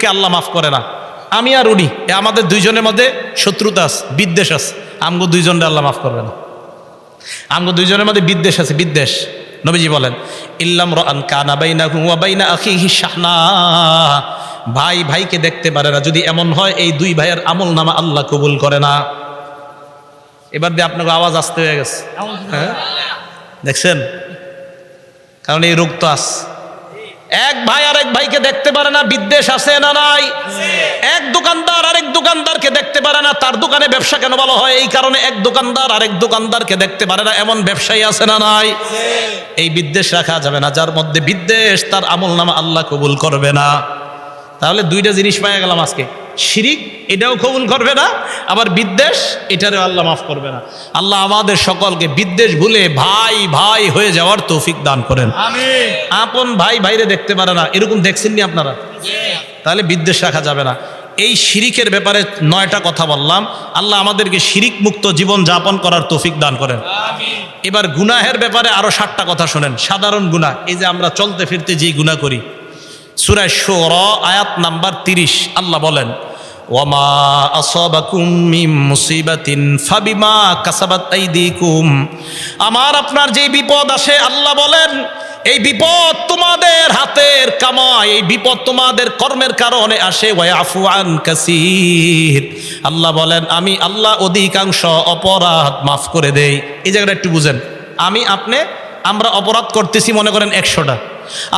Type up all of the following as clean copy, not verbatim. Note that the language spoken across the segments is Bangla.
কে আল্লাহ মাফ করে না। আমি আর উনি আমাদের দুইজনের মধ্যে শত্রুতা আছে, বিদ্বেষ আছে, আমগো দুইজনের আল্লাহ মাফ করবে না। আমগো দুইজনের মধ্যে বিদ্বেষ আছে, বিদ্বেষ। নবীজি বলেন ইল্লাম রান কানা বাইনাহু ওয়া বাইনা আখিহি শাহনা, ভাই ভাইকে দেখতে পারে না, যদি এমন হয় এই দুই ভাইয়ের আমল নামা আল্লাহ কবুল করে না। এবার দিয়ে আপনাকে আওয়াজ আসতে হয়ে গেছে, হ্যাঁ দেখছেন, কারণ এই রোগ তো আছে। এক ভাই আরেক ভাইকে দেখতে পারে না, বিদ্বেষ আছে না নাই? এক দোকানদার আরেক দোকানদারকে দেখতে পারে না, তার দোকানে ব্যবসা কেন ভালো হয় এই কারণে এক দোকানদার আরেক দোকানদারকে দেখতে পারে না, এমন ব্যবসায়ী আছে না নাই? এই বিদ্বেষ রাখা যাবে না, যার মধ্যে বিদ্বেষ তার আমল নামা আল্লাহ কবুল করবে না। তাহলে দুইটা জিনিস পাওয়া গেলাম আজকে, শিরিক এটাও কবুল করবে না, আবার বিদ্বেষ এটারও আল্লাহ মাফ করবে না। আল্লাহ আমাদের সকলকে বিদ্বেষ ভুলে ভাই ভাই হয়ে যাওয়ার তৌফিক দান করেন, আমিন। আপন ভাই ভাইরে দেখতে পারে না, এরকম দেখছেননি আপনারা? তাহলে বিদ্বেষ রাখা যাবে না। এই শিরিকের ব্যাপারে 9টা কথা বললাম। আল্লাহ আমাদেরকে শিরিক মুক্ত জীবন যাপন করার তৌফিক দান করেন, আমিন। এবার গুনাহের ব্যাপারে আরো 7টা কথা শোনেন। সাধারণ গুনাহ, এই যে আমরা চলতে ফিরতে যেই গুনাহ করি, সূরা শুরা আয়াত নাম্বার 30 আল্লাহ বলেন ওয়ামা আসাবাকুম মিন মুসিবাতিন ফাবিমা কাসাবাত আইদিকুম, আমার আপনার যে বিপদ আসে আল্লাহ বলেন এই বিপদ তোমাদের হাতের কামাই, এই বিপদ তোমাদের কর্মের কারণে আসে। ওয়ায়াফু আন কাসীর, আল্লাহ বলেন আমি আল্লাহ অধিকাংশ অপরাধ মাফ করে দেই। এই জায়গাটা একটু বুঝেন, আমরা অপরাধ করতেছি মনে করেন 100টা,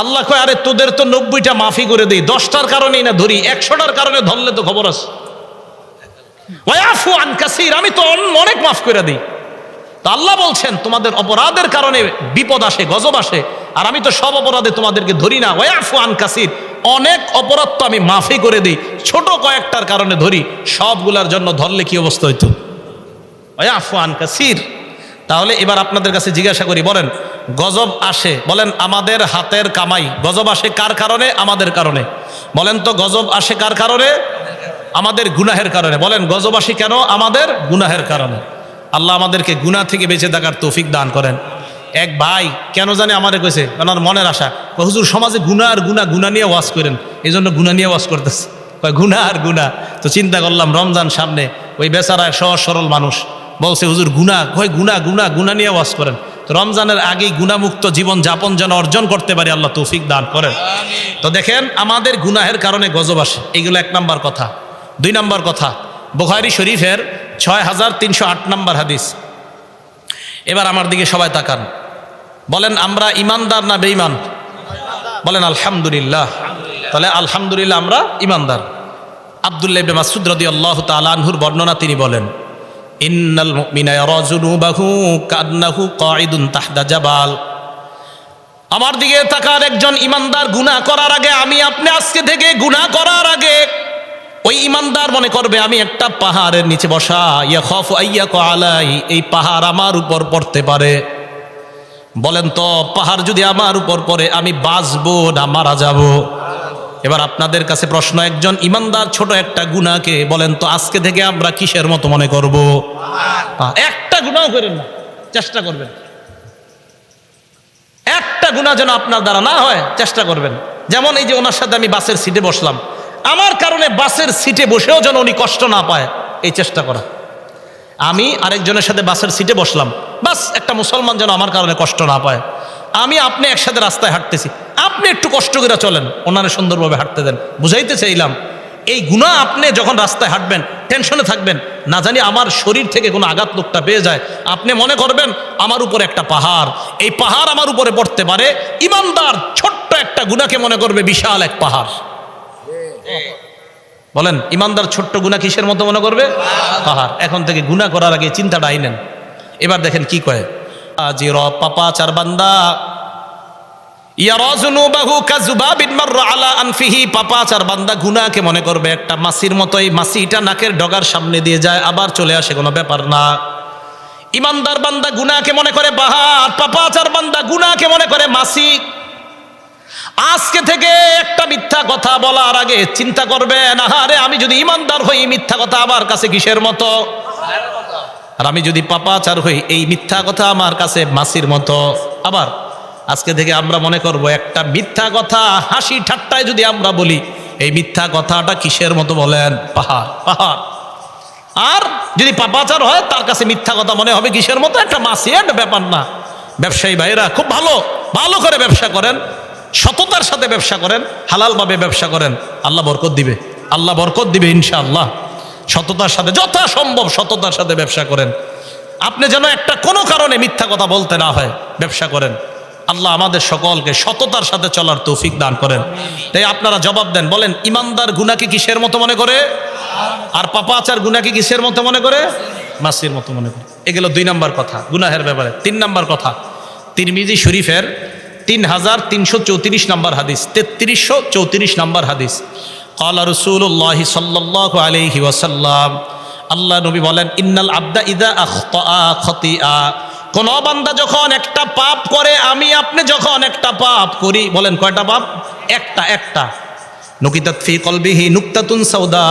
আল্লাহ কয় আরে তোদের তো 90টা মাফি করে দেই, 10টার কারণেই না ধরি, 100টার কারণে ধরলে তো খবর আছে। ওয়ায়াফু আন কাসীর, আমি তো অনেক মাফ করে দিই। তো আল্লাহ বলছেন তোমাদের অপরাধের কারণে বিপদ আসে, গজব আসে, আর আমি তো সব অপরাধে তোমাদেরকে ধরি না। ওয়ায়াফু আন কাসীর, অনেক অপরাধ তো আমি মাফি করে দিই, ছোট কয়েকটার কারণে ধরি, সবগুলার জন্য ধরলে কি অবস্থা হইতো? ওয়ায়াফু আন কাসীর। তাহলে এবার আপনাদের কাছে জিজ্ঞাসা করি, বলেন গজব আসে, বলেন আমাদের হাতের কামাই, গজব আসে কার কারণে? আমাদের কারণে। বলেন তো গজব আসে কার কারণে? আমাদের গুনাহের কারণে। বলেন গজব আসে কেন? আমাদের গুনাহের কারণে। আল্লাহ আমাদেরকে গুনাহ থেকে বেঁচে থাকার তৌফিক দান করেন। এক ভাই কেন জানে আমারে কইছে, ওনার মনের আশা, হুজুর সমাজে গুনাহ আর গুনাহ নিয়ে ওয়াজ করেন, এই জন্য গুনাহ নিয়ে ওয়াজ করতেছে। গুনাহ আর গুনাহ, তো চিন্তা করলাম রমজান সামনে, ওই বেচারা সহজ সরল মানুষ বলছে হুজুর গুনাহ, গুনাহ নিয়ে ওয়াজ করেন। তো রমজানের আগেই গুনাহমুক্ত জীবন যাপন যেন অর্জন করতে পারি, আল্লাহ তৌফিক দান করেন। তো দেখেন আমাদের গুনাহের কারণে গজব আসে, এগুলো 1 নম্বর কথা। 2 নম্বর কথা, বুখারী শরীফের 6308 নম্বর হাদিস। এবার আমার দিকে সবাই তাকান, বলেন আমরা ইমানদার না বেঈমান? বলেন আলহামদুলিল্লাহ। তাহলে আলহামদুলিল্লাহ আমরা ইমানদার। আব্দুল্লাহ ইবনে মাসউদ রাদিয়াল্লাহু তাআলা আনহুর বর্ণনা, তিনি বলেন ইন্নাল মুমিনা ইয়ারা যুনুবাহু কান্নাহু কাঈদুন তাহতা জাবাল। আমার দিকে তাকার একজন ইমানদার গুনাহ করার আগে, আমি আপনি আজকে থেকে গুনাহ করার আগে ওই ইমানদার মনে করবে আমি একটা পাহাড়ের নিচে বসা, ইয়াখাফু আইয়াকা আলাই, এই পাহাড় আমার উপর পড়তে পারে। বলেন তো পাহাড় যদি আমার উপর পড়ে আমি বাঁচবো না মারা যাব? এবার আপনাদের কাছে প্রশ্ন, একজন ইমানদার ছোট একটা গুনাহকে বলেন তো আজকে থেকে আমরা কিসের মতো মনে করব? একটা গুনাহ করেন না, চেষ্টা করবেন একটা গুনাহ যেন আপনার দ্বারা না হয়, চেষ্টা করবেন। যেমন এই যে ওনার সাথে আমি বাসের সিটে বসলাম, আমার কারণে বাসের সিটে বসেও যেন উনি কষ্ট না পায়, এই চেষ্টা করা। আমি আরেকজনের সাথে বাসের সিটে বসলাম, বাস একটা মুসলমান যেন আমার কারণে কষ্ট না পায়। আমি আপনি একসাথে রাস্তায় হাঁটতেছি, আপনি একটু কষ্ট করে চলেন, ওনারে সুন্দরভাবে হাঁটতে দেন। বুঝাইতে চাইলাম এই গুনাহ আপনি যখন রাস্তায় হাঁটবেন টেনশনে থাকবেন, না জানি আমার শরীর থেকে কোনো আঘাত লোকটা পেয়ে যায়, আপনি মনে করবেন আমার উপরে একটা পাহাড়, এই পাহাড় আমার উপরে পড়তে পারে। ইমানদার ছোট্ট একটা গুনাহকে মনে করবে বিশাল এক পাহাড়। বলেন ইমানদার ছোট্ট গুনাহ কিসের মতো মনে করবে? পাহাড়। এখন থেকে গুনাহ করার আগে চিন্তাটা আইনেন। এবার দেখেন কি কয়, আজির পাপাচার বান্দা ইয়ারা যুনুবাহু কাযুবাবিন মাররা আলা আনফিহি, পাপাচার বান্দা গুনাহকে মনে করবে একটা মাছির মতো, এই মাছিটা নাকের ডগার সামনে দিয়ে যায় আবার চলে আসে, কোনো ব্যাপার না। ইমানদার বান্দা গুনাহকে মনে করে পাহাড়, পাপাচার বান্দা গুনাহকে মনে করে মাছি। আজকে থেকে একটা মিথ্যা কথা বলার আগে চিন্তা করবেন, আরে আমি যদি ইমানদার হই মিথ্যা কথা আমার কাছে কিসের মতো, আর আমি যদি পাপাচার হই এই মিথ্যা কথা আমার কাছে মাছির মতো। আবার আজকে থেকে আমরা মনে করব একটা মিথ্যা কথা হাসি ঠাট্টায় যদি আমরা বলি এই মিথ্যা কথাটা কিসের মতো বলেন? পাহাড় পাহাড়। আর যদি পাপাচার হয় তার কাছে মিথ্যা কথা মনে হবে কিসের মতো? একটা মাসিয়ার ব্যাপার না। ব্যবসায়ী ভাইরা খুব ভালো ভালো করে ব্যবসা করেন, সততার সাথে ব্যবসা করেন, হালালভাবে ব্যবসা করেন, আল্লাহ বরকত দিবে, আল্লাহ বরকত দিবে ইনশাআল্লাহ। সততার সাথে যথাসম্ভব সততার সাথে ব্যবসা করেন। আপনি যেন একটা কোনো কারণে মিথ্যা কথা বলতে না হয়, ব্যবসা করেন। আল্লাহ আমাদের সকলকে সততার সাথে চলার তৌফিক দান করেন। তাই আপনারা জবাব দেন, বলেন ইমানদার গুনাহকে কিসের মতো মনে করে? আর পাপাচার গুনাহকে কিসের মতো মনে করে? মাসির মতো মনে করে। এগুলো 2 নম্বর কথা গুনাহের ব্যাপারে। 3 নম্বর কথা, তিরমিজি শরীফের 3334 নম্বর হাদিস, 3334 নম্বর হাদিস। ক্বালা রাসূলুল্লাহ সাল্লাল্লাহু আলাইহি ওয়াসাল্লাম, আল্লাহ নবী বলেন, ইন্নাল আবদা ইযা আখতাআ খাতিআ, কোন বান্দা যখন একটা পাপ করে, আমি আপনি যখন একটা পাপ করি, বলেন কয়টা পাপ? একটা। নুকিতাত ফি কলবিহি নুকতাতুন সাউদা,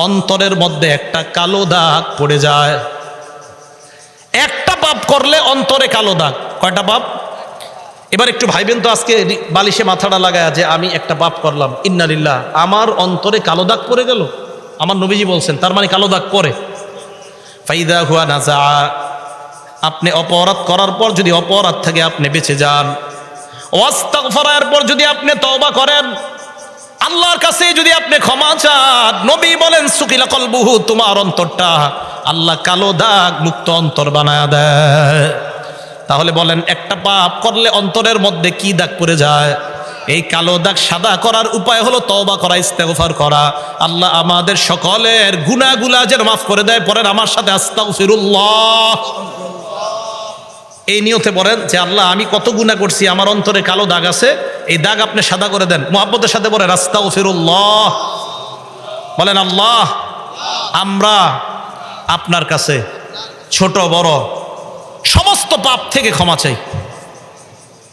অন্তরের মধ্যে একটা কালো দাগ পড়ে যায়। একটা পাপ করলে অন্তরে কালো দাগ। কয়টা পাপ? এবার একটু ভাইবেন তো, আজকে বালিশে মাথাটা লাগায় যে আমি একটা পাপ করলাম, ইন্না লিল্লাহ, আমার অন্তরে কালো দাগ পড়ে গেল। আমার নবীজি বলছেন তার মানে কালো দাগ পড়ে। ফাইদা হুয়া নাজা, আপনি অপরাধ করার পর যদি অপরাধ থেকে আপনি বেঁচে যান, ওয়াস্তাগফারের পর যদি আপনি তওবা করেন, আল্লাহর কাছে যদি আপনি ক্ষমা চান, নবী বলেন সুকিলা কলবুহু, তোমার অন্তরটা আল্লাহ কালো দাগ মুক্ত অন্তর বানায় দেয়। তাহলে বলেন একটা পাপ করলে অন্তরের মধ্যে কি দাগ পড়ে যায়? এই কালো দাগ সাদা করার উপায় হলো তওবা করা, ইস্তেগফার করা। আল্লাহ আমাদের সকলের গুনাহগুলো যেন মাফ করে দেয়। পরেন আমার সাথে আস্তাগফিরুল্লাহ। এই নিয়তে বলেন যে আল্লাহ আমি কত গুনাহ করছি, আমার অন্তরে কালো দাগ আছে, এই দাগ আপনি সাদা করে দেন। মুহাব্বতের সাথে বলেন আস্তাগফিরুল্লাহ। বলেন আল্লাহ আমরা আপনার কাছে ছোট বড় সমস্ত পাপ থেকে ক্ষমা চাই,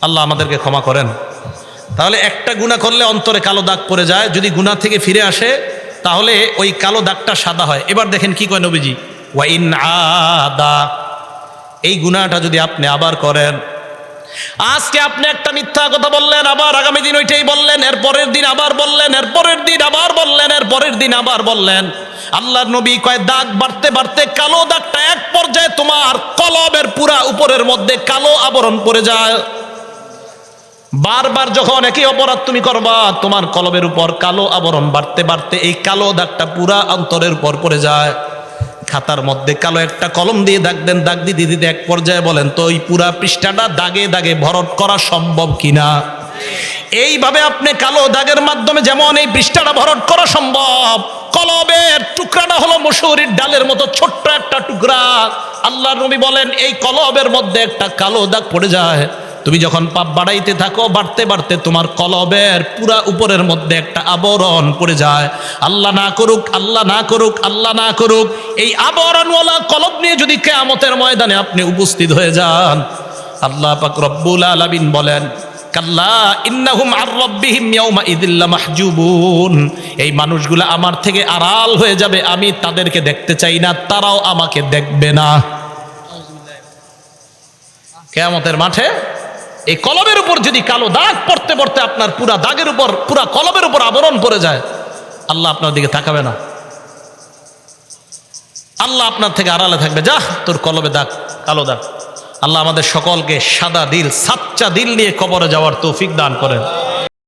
আল্লাহ আমাদেরকে ক্ষমা করেন। তাহলে একটা গুনাহ করলে অন্তরে কালো দাগ পড়ে যায়, যদি গুনাহ থেকে ফিরে আসে তাহলে ওই কালো দাগটা সাদা হয়। এবার দেখেন কি কয় নবীজি, ওয়া ইন আদা, এই গুনাহটা যদি আপনি আবার করেন, আজকে আপনি একটা মিথ্যা কথা বললেন, আবার আগামী দিন ওইটাই বললেন, এর পরের দিন আবার বললেন, এর পরের দিন আবার বললেন, এর পরের দিন আবার বললেন, আল্লাহর নবী কয় দাগ বাড়তে বাড়তে কালো দাগটা এক পর্যায়ে তোমার কলবের পুরা উপরের মধ্যে কালো আবরণ পড়ে যায়। বারবার যখন একই অপরাধ তুমি করবা, তোমার কলবের উপর কালো আবরণ বাড়তে বাড়তে এই কালো দাগটা পুরা অন্তরের উপর পড়ে যায়। খাতার মধ্যে কালো একটা কলম দিয়ে দাগ দেন, দাগ দিতে দিতে এক পর্যায়ে বলেন তো এই পুরা পৃষ্ঠাটা দাগে দাগে ভরট করা সম্ভব কিনা? এইভাবে আপনি কালো দাগের মাধ্যমে যেমন এই পৃষ্ঠাটা ভরট করা সম্ভব, কলবের টুকরাটা হলো মসুরির ডালের মতো ছোট্ট একটা টুকরা। আল্লাহর নবী বলেন এই কলবের মধ্যে একটা কালো দাগ পড়ে যায়। তুমি যখন পাপ বাড়াইতে থাকো, বাড়তে বাড়তে তোমার কলবের পুরা উপরের মধ্যে একটা আবরণ পড়ে যায়। আল্লাহ না করুক, আল্লাহ না করুক, আল্লাহ না করুক, এই আবরণওয়ালা কলব নিয়ে যদি কিয়ামতের ময়দানে আপনি উপস্থিত হয়ে যান, আল্লাহ পাক রব্বুল আলামিন বলেন কাল্লা ইন্নাহুম আর রাব্বিহিম ইয়াউমা ইযিল লামাহজুবুন, এই মানুষগুলো আমার থেকে আড়াল হয়ে যাবে, আমি তাদেরকে দেখতে চাই না, তারাও আমাকে দেখবে না। কিয়ামতের মাঠে এই কলবের উপর যদি কালো দাগ পড়তে পড়তে আপনার পুরা দাগের উপর, পুরা কলবের উপর আবরণ পড়ে যায়, আল্লাহ আপনার দিকে তাকাবে না, আল্লাহ আপনার থেকে আড়ালে থাকবে, যা তোর কলবে দাগ, কালো দাগ। আল্লাহ আমাদের সকলকে সাদা দিল, সাচ্চা দিল নিয়ে কবরে যাওয়ার তৌফিক দান করেন।